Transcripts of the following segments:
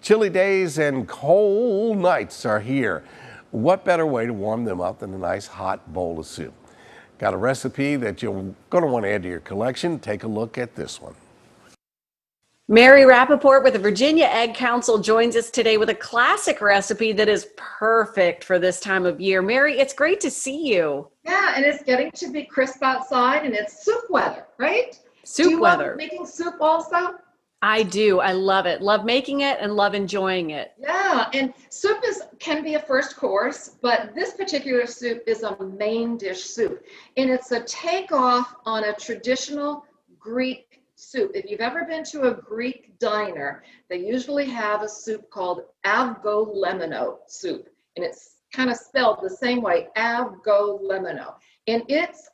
Chilly days and cold nights are here. What better way to warm them up than a nice hot bowl of soup? Got a recipe that you're going to want to add to your collection? Take a look at this one. Mary Rapoport with the Virginia Egg Council joins us today with a classic recipe that is perfect for this time of year. Mary, it's great to see you. Yeah, and it's getting to be crisp outside and it's soup weather, right? Soup Do you weather. love making soup also? I do. I love it. Love making it and love enjoying it. Yeah, and soup can be a first course, but this particular soup is a main dish soup. And it's a takeoff on a traditional Greek soup. If you've ever been to a Greek diner, they usually have a soup called avgolemono soup. And it's kind of spelled the same way, avgolemono. And it's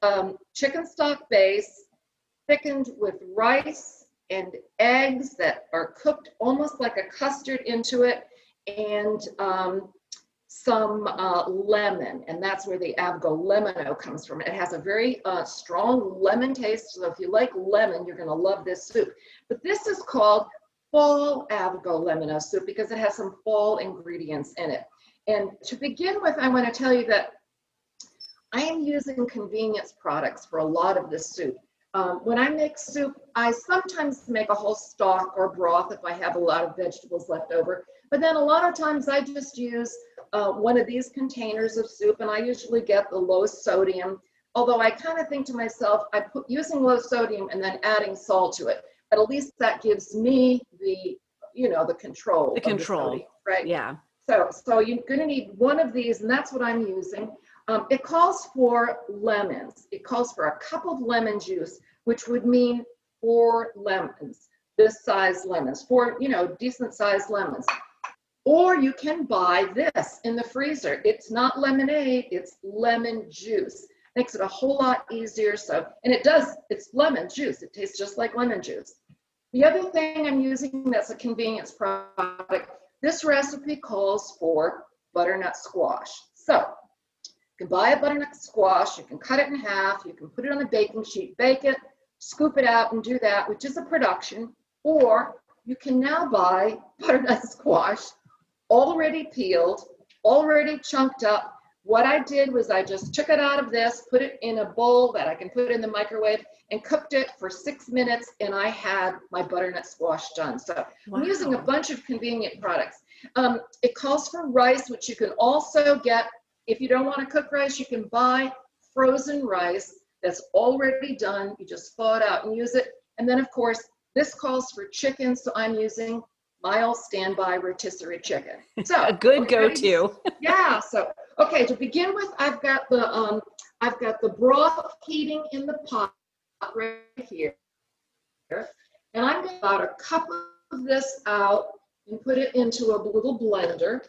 chicken stock base thickened with rice and eggs that are cooked almost like a custard into it, and some lemon, and that's where the avgolemono comes from. It has a very strong lemon taste, so if you like lemon, you're going to love this soup. But this is called fall avgolemono soup because it has some fall ingredients in it. And to begin with, I want to tell you that I am using convenience products for a lot of this soup. When I make soup, I sometimes make a whole stock or broth if I have a lot of vegetables left over. But then a lot of times I just use one of these containers of soup, and I usually get the low sodium. Although I kind of think to myself, using low sodium and then adding salt to it. But at least that gives me the control. The control, of the sodium, right? Yeah. So you're going to need one of these, and that's what I'm using. It calls for lemons. It calls for a cup of lemon juice, which would mean 4 lemons, this size lemons, 4, decent sized lemons. Or you can buy this in the freezer. It's not lemonade, it's lemon juice. Makes it a whole lot easier. It's lemon juice. It tastes just like lemon juice. The other thing I'm using that's a convenience product, this recipe calls for butternut squash. So you can buy a butternut squash, you can cut it in half, you can put it on a baking sheet, bake it, scoop it out and do that, which is a production. Or you can now buy butternut squash already peeled, already chunked up. What I did was I just took it out of this, put it in a bowl that I can put in the microwave, and cooked it for 6 minutes, and I had my butternut squash done. So Wow. I'm using a bunch of convenient products. It calls for rice, which you can also get. If you don't want to cook rice, you can buy frozen rice that's already done. You just thaw it out and use it. And then, of course, this calls for chicken, so I'm using my old standby rotisserie chicken. So A good go-to. Yeah. So okay, to begin with, I've got the broth heating in the pot right here, and I'm going to about a cup of this out and put it into a little blender.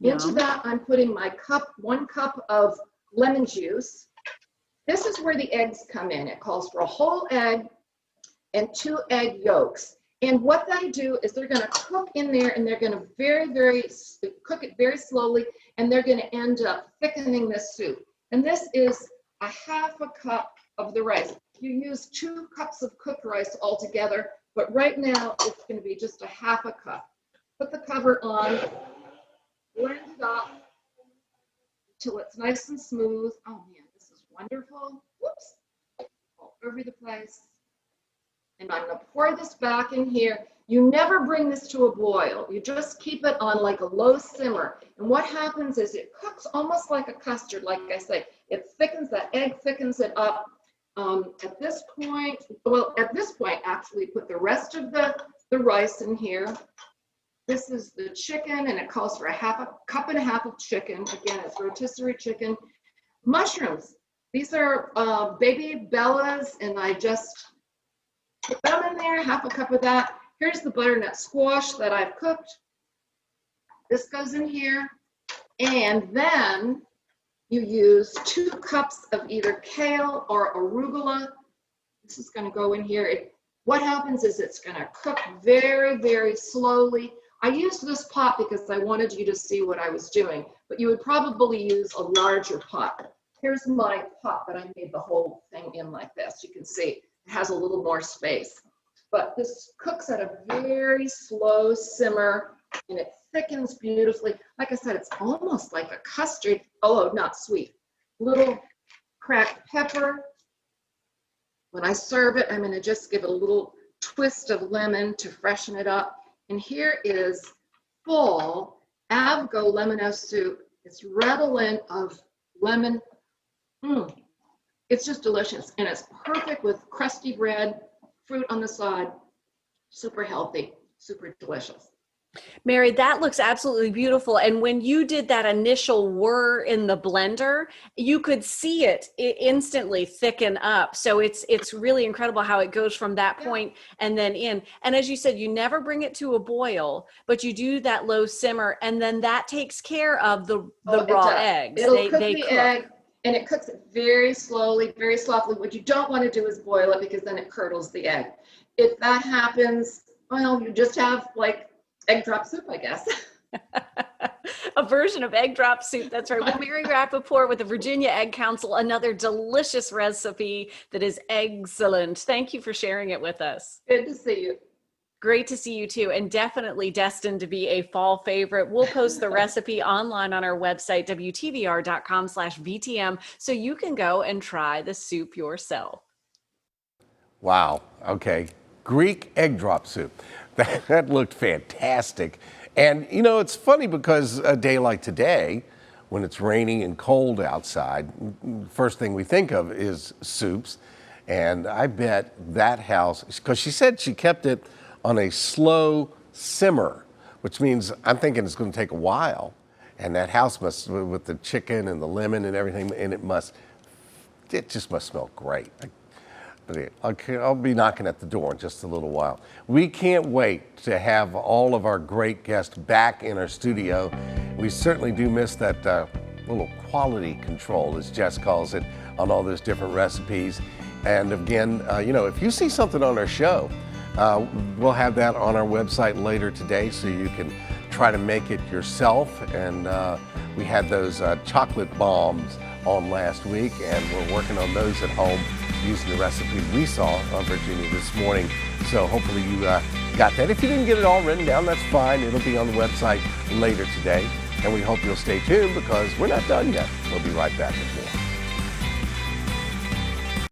Into that, I'm putting my 1 cup of lemon juice. This is where the eggs come in. It calls for a whole egg and 2 egg yolks. And what they do is they're going to cook in there, and they're going to cook it very slowly, and they're going to end up thickening this soup. And this is a half a cup of the rice. You use 2 cups of cooked rice altogether, but right now it's going to be just a half a cup. Put the cover on. Blend it up until it's nice and smooth. Oh man, this is wonderful. Whoops, all over the place. And I'm going to pour this back in here. You never bring this to a boil. You just keep it on like a low simmer. And what happens is it cooks almost like a custard, like I say. It thickens, the egg thickens it up. At this point, actually, put the rest of the rice in here. This is the chicken, and it calls for a cup and a half of chicken. Again, it's rotisserie chicken. Mushrooms. These are baby bellas, and I just put them in there, half a cup of that. Here's the butternut squash that I've cooked. This goes in here. And then you use 2 cups of either kale or arugula. This is going to go in here. What happens is it's going to cook very, very slowly. I used this pot because I wanted you to see what I was doing, but you would probably use a larger pot. Here's my pot that I made the whole thing in like this. You can see it has a little more space. But this cooks at a very slow simmer and it thickens beautifully. Like I said, it's almost like a custard, although not sweet. Little cracked pepper. When I serve it, I'm going to just give it a little twist of lemon to freshen it up. And here is full avgolemono soup. It's redolent of lemon. It's just delicious, and it's perfect with crusty bread, fruit on the side. Super healthy, super delicious. Mary, that looks absolutely beautiful. And when you did that initial whir in the blender, you could see it instantly thicken up. So it's really incredible how it goes from that point and then in. And as you said, you never bring it to a boil, but you do that low simmer, and then that takes care of the raw eggs. It'll cook the egg, and it cooks it very slowly, very softly. What you don't want to do is boil it, because then it curdles the egg. If that happens, well, you just have like egg drop soup, I guess. A version of egg drop soup. That's right. Well, Mary Rapoport with the Virginia Egg Council, another delicious recipe that is excellent. Thank you for sharing it with us. Good to see you. Great to see you too, and definitely destined to be a fall favorite. We'll post the recipe online on our website, wtvr.com/VTM, so you can go and try the soup yourself. Wow. Okay. Greek egg drop soup. That looked fantastic. And you know, it's funny because a day like today, when it's rainy and cold outside, first thing we think of is soups. And I bet that house, because she said she kept it on a slow simmer, which means I'm thinking it's going to take a while. And that house must, with the chicken and the lemon and everything, and it just must smell great. I'll be knocking at the door in just a little while. We can't wait to have all of our great guests back in our studio. We certainly do miss that little quality control, as Jess calls it, on all those different recipes. And again, you know, if you see something on our show, we'll have that on our website later today, so you can try to make it yourself. And we had those chocolate bombs on last week, and we're working on those at home using the recipe we saw on Virginia this morning. So hopefully you got that. If you didn't get it all written down, that's fine. It'll be on the website later today. And we hope you'll stay tuned, because we're not done yet. We'll be right back with more.